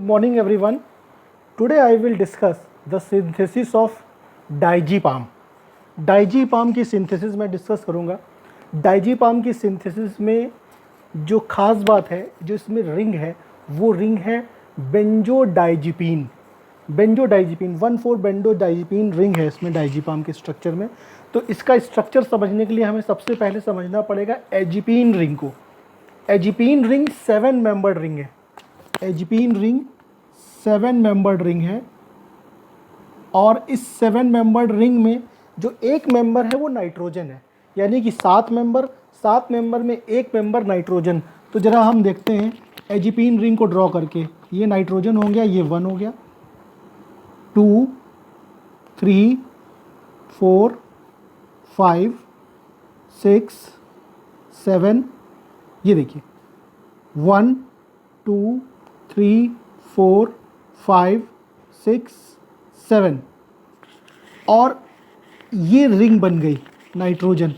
morning everyone. Today I will discuss the synthesis of diazepam. Diazepam की synthesis मैं discuss करूँगा. Diazepam की synthesis में जो ख़ास बात है, जो इसमें रिंग है, वो रिंग है बेंजोडाइजीपीन. बेंजोडाइजीपीन 1,4-बेंजोडाइजीपीन रिंग है इसमें डाइजीपाम के स्ट्रक्चर में. तो इसका स्ट्रक्चर समझने के लिए हमें सबसे पहले समझना पड़ेगा एजीपीन रिंग को. एजीपीन रिंग 7 मेंबर्ड रिंग है. एजीपीन रिंग 7 मेंबर्ड रिंग है और इस 7 मेंबर्ड रिंग में जो एक मेंबर है वो नाइट्रोजन है. यानी कि 7 मेंबर में एक मेंबर नाइट्रोजन. तो ज़रा हम देखते हैं एजीपीन रिंग को ड्रॉ करके. ये नाइट्रोजन हो गया, ये 1 हो गया, 2 3 4 5 6 7. ये देखिए 1 2 3 4 5 6 7 और ये रिंग बन गई नाइट्रोजन.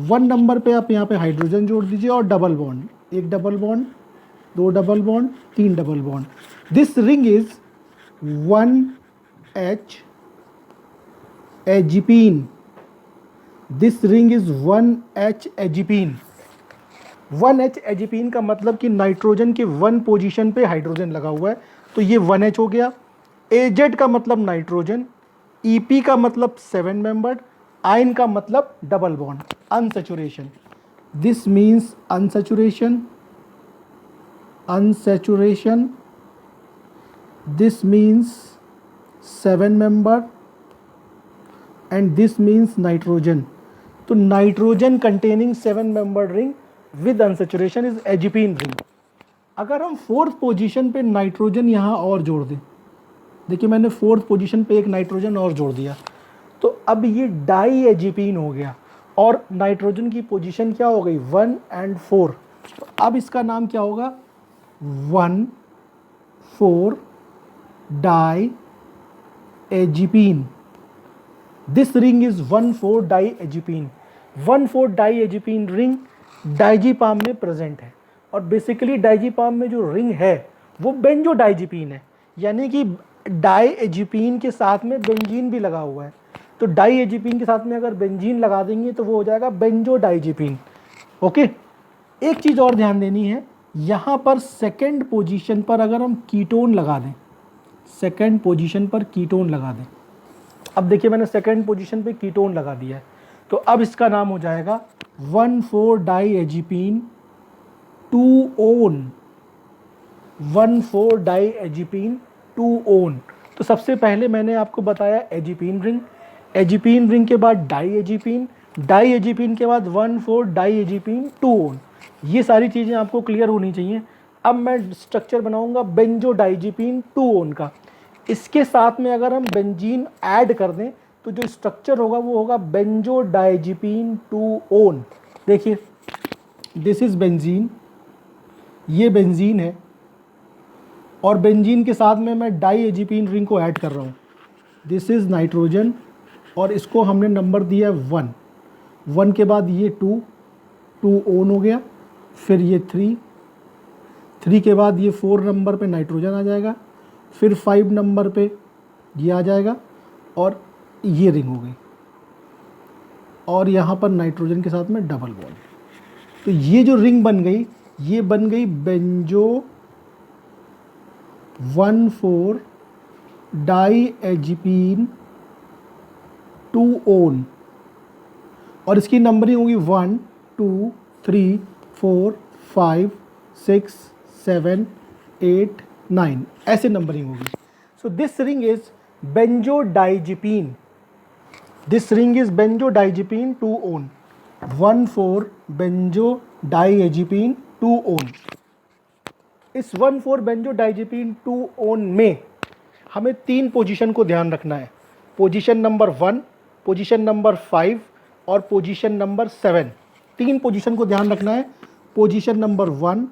1 नंबर पे आप यहाँ पे हाइड्रोजन जोड़ दीजिए और double bond, 1 double bond, 2 double bond, 3 double bond. This ring is 1H azepine. This ring is 1H azepine. 1H azepine का मतलब कि नाइट्रोजन के 1 पोजीशन पे हाइड्रोजन लगा हुआ है, तो ये 1H हो गया. AZ का मतलब नाइट्रोजन, EP का मतलब 7 मेंबर्ड, आयन का मतलब double bond, unsaturation. This means unsaturation, unsaturation. This means 7 membered and this means nitrogen. तो nitrogen containing 7 membered ring with unsaturation is azepine ring. अगर हम 4th पोजीशन पे नाइट्रोजन यहाँ और जोड़ दें, देखिए मैंने 4th पोजीशन पे एक नाइट्रोजन और जोड़ दिया, तो अब ये डाई एजीपीन हो गया और नाइट्रोजन की पोजीशन क्या हो गई 1 और 4. तो अब इसका नाम क्या होगा 1,4 di azepine. This ring is 1,4 di azepine. 1,4 di azepine ring diazepam में प्रेजेंट है. और बेसिकली डाइजीपाम में जो रिंग है वो बेंजोडाइजीपीन है. यानी कि डाई एजीपीन के साथ में बेंजीन भी लगा हुआ है. तो डाई एजीपीन के साथ में अगर बेंजीन लगा देंगे तो वो हो जाएगा बेंजोडाइजीपीन. ओके. एक चीज़ और ध्यान देनी है, यहाँ पर 2nd पोजीशन पर अगर हम कीटोन लगा दें, 2nd पोजीशन पर कीटोन लगा दें. अब देखिए मैंने 2nd पोजीशन पे कीटोन लगा दिया है, तो अब इसका नाम हो जाएगा 1,4 डाई एजीपीन 2-ओन. 1,4 डाई एजीपीन 2-ओन. तो सबसे पहले मैंने आपको बताया एजीपीन रिंग, एजीपीन रिंग के बाद डाई एजीपीन, डाई एजीपीन के बाद 1,4 डाई एजीपीन 2-ओन. ये सारी चीज़ें आपको क्लियर होनी चाहिए. अब मैं स्ट्रक्चर बनाऊंगा बेंजोडाइजीपीन 2-ओन का. इसके साथ में अगर हम बेंजीन ऐड कर दें तो जो स्ट्रक्चर होगा वो होगा बेंजोडाइजीपीन 2-ओन. देखिए दिस इज बेंजीन, ये बेंजीन है और बेंजीन के साथ में मैं डाई एजीपीन रिंग को ऐड कर रहा हूँ. दिस इज नाइट्रोजन और इसको हमने नंबर दिया है 1. 1 के बाद ये 2-ओन हो गया, फिर ये 3 के बाद ये 4 नंबर पे नाइट्रोजन आ जाएगा, फिर 5 नंबर पे ये आ जाएगा और ये रिंग हो गई. और यहाँ पर नाइट्रोजन के साथ में डबल बॉन्ड. तो ये जो रिंग बन गई, ये बन गई बेंजो 1,4 डाई एजीपीन 2-ओन और इसकी नंबरिंग होगी 1 2 3 4 5 6 7 8 9, ऐसे नंबरिंग होगी. So this ring is benzodiazepine. This ring is benzodiazepine 2-ओन. 1,4 बेंजोडाइजीपीन 2-ओन. इस 1,4 बेंजोडाइजीपीन 2-ओन में हमें 3 पोजीशन को ध्यान रखना है. पोजीशन नंबर 1, पोजीशन नंबर 5 और पोजीशन नंबर 7. 3 पोजीशन को ध्यान रखना है. Position number 1,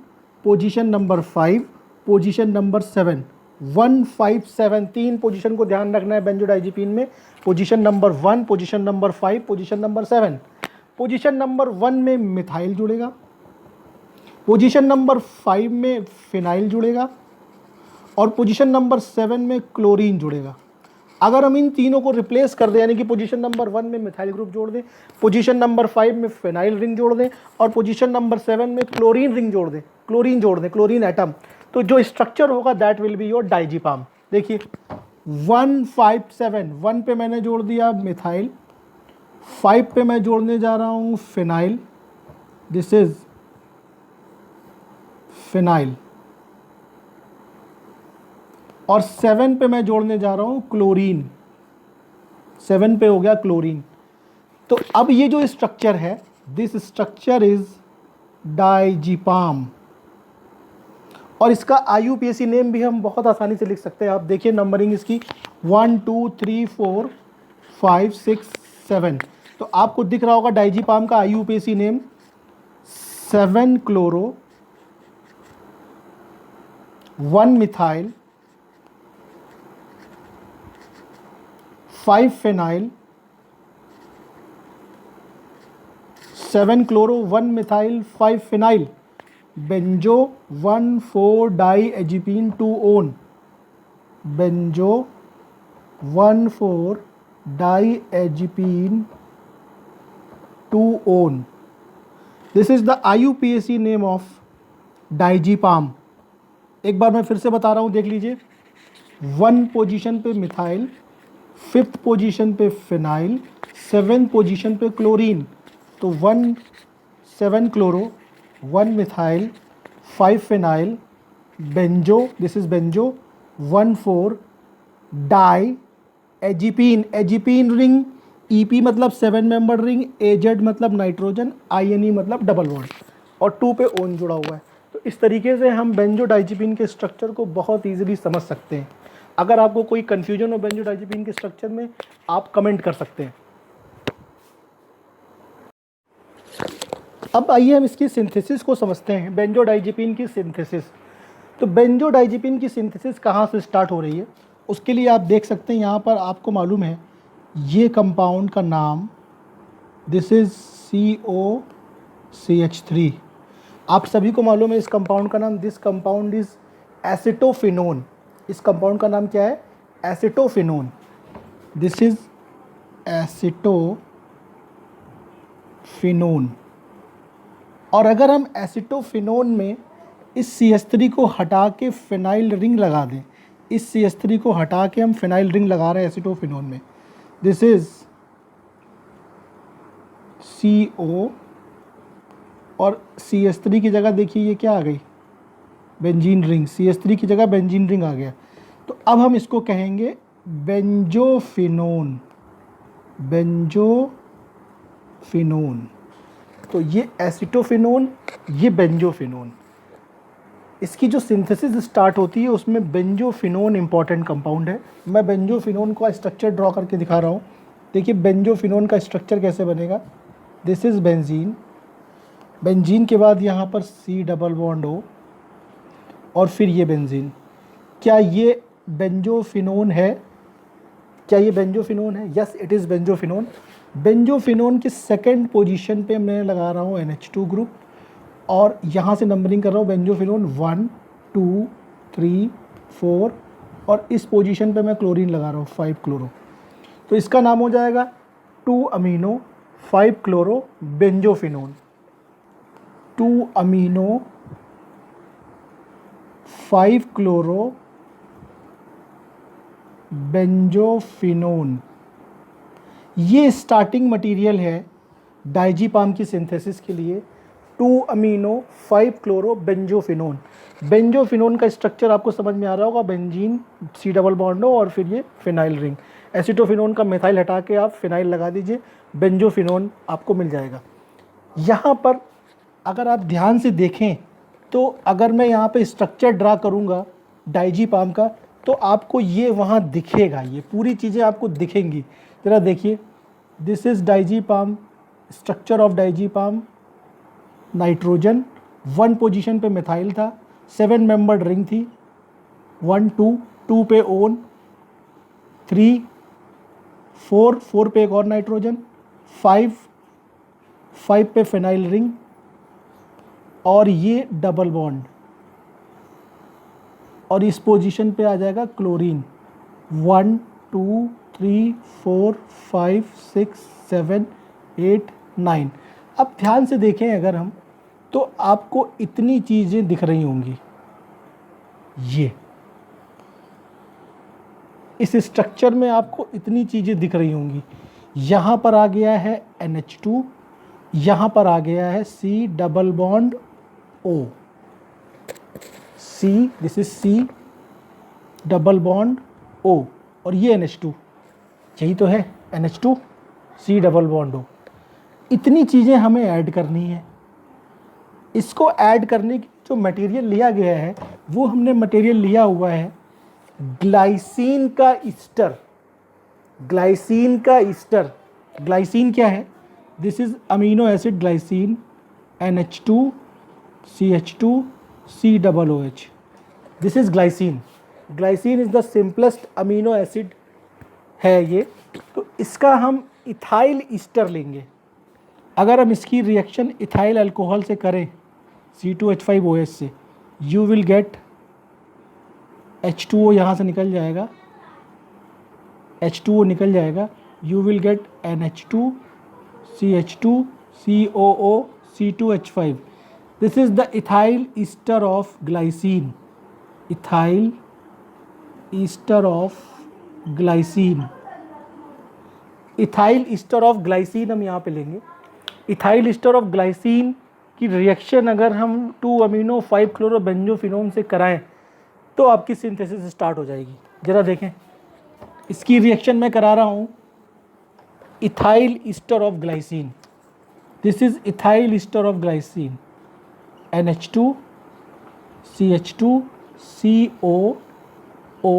position number 5, position number 7. 1 5 7 3 position को ध्यान रखना है बेंजोडाइजीपीन में. Position number 1, position number 5, position number 7. Position number 1 में मिथाइल जुड़ेगा, पोजीशन नंबर 5 में फिनाइल जुड़ेगा और पोजीशन नंबर 7 में क्लोरीन जुड़ेगा। अगर हम इन तीनों को रिप्लेस कर दें, यानी कि पोजीशन नंबर 1 में मिथाइल ग्रुप जोड़ दें, पोजीशन नंबर 5 में फिनाइल रिंग जोड़ दें और पोजीशन नंबर 7 में क्लोरीन रिंग जोड़ दें, क्लोरीन एटम, तो जो स्ट्रक्चर होगा that will be your diazepam. देखिए 157, 1 पे मैंने जोड़ दिया मिथाइल, 5 पे मैं जोड़ने जा रहा हूँ फिनाइल, दिस इज फिनाइल, और 7 पे मैं जोड़ने जा रहा हूँ क्लोरीन, 7 पे हो गया क्लोरीन। तो अब ये जो स्ट्रक्चर है, दिस स्ट्रक्चर इज डाइजीपाम, और इसका IUPAC नेम भी हम बहुत आसानी से लिख सकते हैं। आप देखिए नंबरिंग इसकी 1 2 3 4 5 6 7, तो आपको दिख रहा होगा डाइजीपाम का IUPAC name 7 chloro 1 methyl 5 phenyl 7 chloro 1 methyl 5 phenyl benzo 1,4 di azepine 2 one, benzo 1,4 di azepine 2 one. This is the IUPAC name of diazepam. एक बार मैं फिर से बता रहा हूँ, देख लीजिए। 1 पोजीशन पे मिथाइल, 5th पोजीशन पे फिनाइल, 7th पोजीशन पे क्लोरीन, तो 1 7 chloro 1 methyl 5 phenyl benzo, this is benzo 1,4 di azepine, azepine ring, EP मतलब 7 मेंबर रिंग, AZ मतलब नाइट्रोजन, INE मतलब डबल बॉन्ड, और 2 पे ओन जुड़ा हुआ है। तो इस तरीके से हम बेंजोडाइजीपीन के स्ट्रक्चर को बहुत ईजिली समझ सकते हैं। अगर आपको कोई कन्फ्यूजन हो बेंजोडाइजीपीन के स्ट्रक्चर में, आप कमेंट कर सकते हैं। अब आइए हम इसकी सिंथेसिस को समझते हैं, बेंजोडाइजीपीन की सिंथेसिस। तो बेंजोडाइजीपीन की सिंथेसिस कहाँ से स्टार्ट हो रही है, उसके लिए आप देख सकते हैं यहाँ पर आपको मालूम है ये कंपाउंड का नाम, दिस इज COCH3। आप सभी को मालूम है इस कंपाउंड का नाम, दिस कंपाउंड इज एसिटोफिनोन। इस कंपाउंड का नाम क्या है, एसिटोफिनोन, दिस इज एसिटोफिनोन। और अगर हम एसिटोफिनोन में इस CH3 को हटा के फिनाइल रिंग लगा दें, इस CH3 को हटा के हम फिनाइल रिंग लगा रहे हैं एसिटोफिनोन में, दिस इज CO, और CH3 की जगह देखिए ये क्या आ गई, बेंजीन रिंग, CH3 की जगह बेंजीन रिंग आ गया। तो अब हम इसको कहेंगे बेंजोफिनोन, बेंजोफिनोन। तो ये एसिटोफिनोन, ये बेंजोफिनोन। इसकी जो सिंथेसिस स्टार्ट होती है उसमें बेंजोफिनोन इंपॉर्टेंट कंपाउंड है। मैं बेंजोफिनोन का स्ट्रक्चर ड्रॉ करके दिखा रहा हूँ। देखिए बेंजोफिनोन का स्ट्रक्चर कैसे बनेगा, दिस इज़ बेंजीन, बेंजीन के बाद यहाँ पर C डबल बॉन्ड O, और फिर ये बेंजीन। क्या ये बेंजोफिनोन है, क्या ये बेंजोफिनोन है? Yes it is benzophenone. Benzophenone की सेकंड पोजीशन पे मैं लगा रहा हूँ NH2 ग्रुप, और यहाँ से नंबरिंग कर रहा हूँ बेंजोफिनोन 1 2 3 4, और इस पोजीशन पे मैं क्लोरीन लगा रहा हूँ 5 क्लोरो। तो इसका नाम हो जाएगा 2 amino 5 chloro benzophenone, 2 amino 5 chloro benzophenone. ये स्टार्टिंग मटेरियल है डाइजीपाम की सिंथेसिस के लिए, 2 अमीनो 5 क्लोरो बेंजोफिनोन। बेंजोफिनोन का स्ट्रक्चर आपको समझ में आ रहा होगा, बेंजीन C डबल बॉन्ड हो और फिर ये फिनाइल रिंग। एसिटोफिनोन का मिथाइल हटा के आप फिनाइल लगा दीजिए, बेंजोफिनोन आपको मिल जाएगा। यहाँ पर अगर आप ध्यान से देखें तो अगर मैं यहाँ पे स्ट्रक्चर ड्रा करूँगा डाइजीपाम का, तो आपको ये वहाँ दिखेगा, ये पूरी चीज़ें आपको दिखेंगी। ज़रा देखिए, this is diazepam, structure of diazepam, nitrogen 1 position पे मिथाइल था, 7 मेंबर्ड रिंग थी, 1 2 2 पे ओन, 3 4 4 पे एक और नाइट्रोजन, 5 5 पे फिनाइल रिंग, और ये डबल बॉन्ड, और इस पोजीशन पे आ जाएगा क्लोरीन। 1 2 3 4 5 6 7 8 9। अब ध्यान से देखें अगर हम, तो आपको इतनी चीज़ें दिख रही होंगी। ये इस स्ट्रक्चर में आपको इतनी चीज़ें दिख रही होंगी। यहाँ पर आ गया है NH2, यहाँ पर आ गया है C double bond O, C, this is C double bond O, और ये NH2, यही तो है NH2 C double bond O। इतनी चीज़ें हमें ऐड करनी है। इसको ऐड करने की जो मटेरियल लिया गया है, वो हमने मटेरियल लिया हुआ है ग्लाइसिन का ईस्टर। ग्लाइसिन का ईस्टर, ग्लाइसिन क्या है? This is amino acid glycine, NH2 CH2 C double OH, this is glycine. Glycine is the simplest amino acid है ये। तो इसका हम इथाइल ईस्टर लेंगे। अगर हम इसकी रिएक्शन इथाइल अल्कोहल से करें C2H5OH से, यू विल गेट H2O, यहाँ से निकल जाएगा, H2O निकल जाएगा, you will get NH2 CH2 COO C2H5। This is the ethyl ester of glycine, ethyl ester of glycine. Ethyl ester of glycine हम यहाँ पे लेंगे। इथाइल ईस्टर ऑफ ग्लाइसिन की रिएक्शन अगर हम 2 अमीनो 5 क्लोरोबेंजोफिनोन से कराएं तो आपकी सिंथेसिस स्टार्ट हो जाएगी। ज़रा देखें, इसकी रिएक्शन मैं करा रहा हूँ ethyl ester of glycine. This is ethyl ester of glycine, NH2 CH2 COO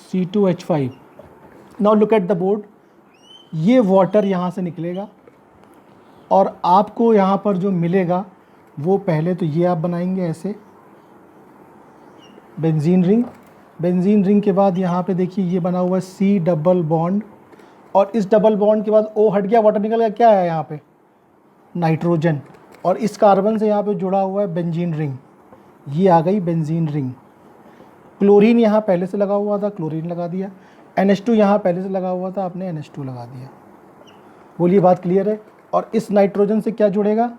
C2H5। Now look at the board, ये वाटर यहाँ से निकलेगा और आपको यहाँ पर जो मिलेगा वो पहले तो ये आप बनाएंगे ऐसे बेंजीन रिंग। बेंजीन रिंग के बाद यहाँ पे देखिए ये बना हुआ है C डबल बॉन्ड, और इस डबल बॉन्ड के बाद O हट गया, वाटर निकल गया, क्या है यहाँ पे? नाइट्रोजन। और इस कार्बन से यहाँ पे जुड़ा हुआ है बेंजीन रिंग, ये आ गई बेंजीन रिंग। क्लोरीन यहाँ पहले से लगा हुआ था, क्लोरीन लगा दिया। NH2 यहाँ पहले से लगा हुआ था, आपने NH2 लगा दिया। बोलिए बात क्लियर है? और इस नाइट्रोजन से क्या जुड़ेगा?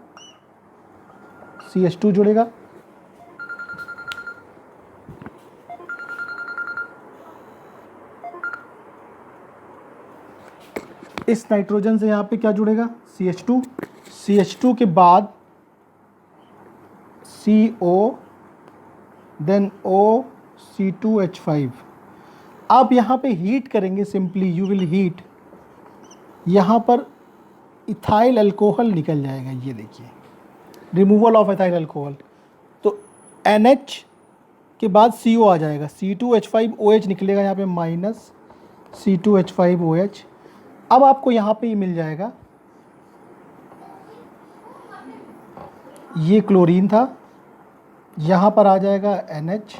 CH2 जुड़ेगा। इस नाइट्रोजन से यहाँ पे क्या जुड़ेगा? CH2। CH2 के बाद CO, देन O C2H5। आप यहाँ पे हीट करेंगे, सिंपली यू विल हीट, यहाँ पर इथाइल अल्कोहल निकल जाएगा, ये देखिए रिमूवल ऑफ इथाइल अल्कोहल। तो NH के बाद CO आ जाएगा, C2H5OH निकलेगा यहाँ पे माइनस C2H5OH। अब आपको यहाँ पे ये मिल जाएगा, ये क्लोरीन था, यहाँ पर आ जाएगा NH,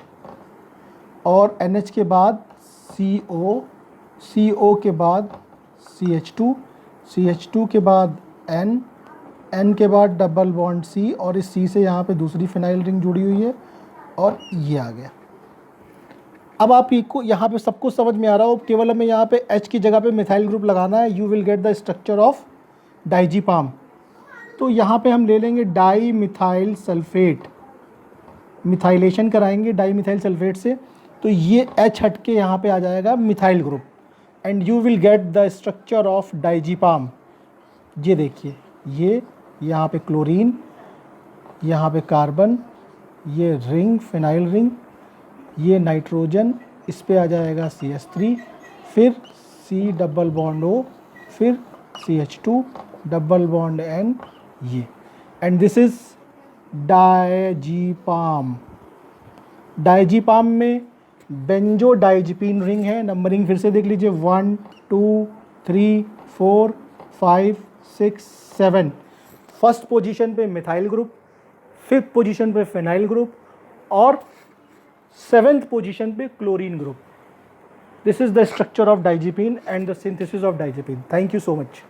और NH के बाद CO, CO के बाद CH2, CH2 के बाद N, N के बाद डबल बॉन्ड C, और इस C से यहाँ पे दूसरी फिनाइल रिंग जुड़ी हुई है, और ये आ गया। अब आप यहाँ पे सब कुछ समझ में आ रहा हो, केवल हमें यहाँ पे H की जगह पे मिथाइल ग्रुप लगाना है। You will get the structure of diazepam. तो यहाँ पे हम ले लेंगे डाई मिथाइल सल्फेट, मिथाइलेशन कराएंगे डाई मिथाइल सल्फेट से, तो ये H हट के यहाँ पे आ जाएगा methyl group, and you will get the structure of diazepam. ये देखिए, ये यहाँ पे क्लोरीन, यहाँ पे कार्बन, ये रिंग फिनाइल रिंग, ये नाइट्रोजन, इस पे आ जाएगा CH3, फिर C डबल बॉन्ड O, फिर CH2 डबल बॉन्ड N, ये, and this is diazepam. Diazepam में बेंजो डाइजीपीन रिंग है। नंबरिंग फिर से देख लीजिए, 1 2 3 4 5 6 7। फर्स्ट पोजीशन पे मिथाइल ग्रुप, फिफ्थ पोजीशन पे फिनाइल ग्रुप, और 7th पोजीशन पे chlorine group. This is the structure of diazepine and the synthesis of diazepine. Thank you so much.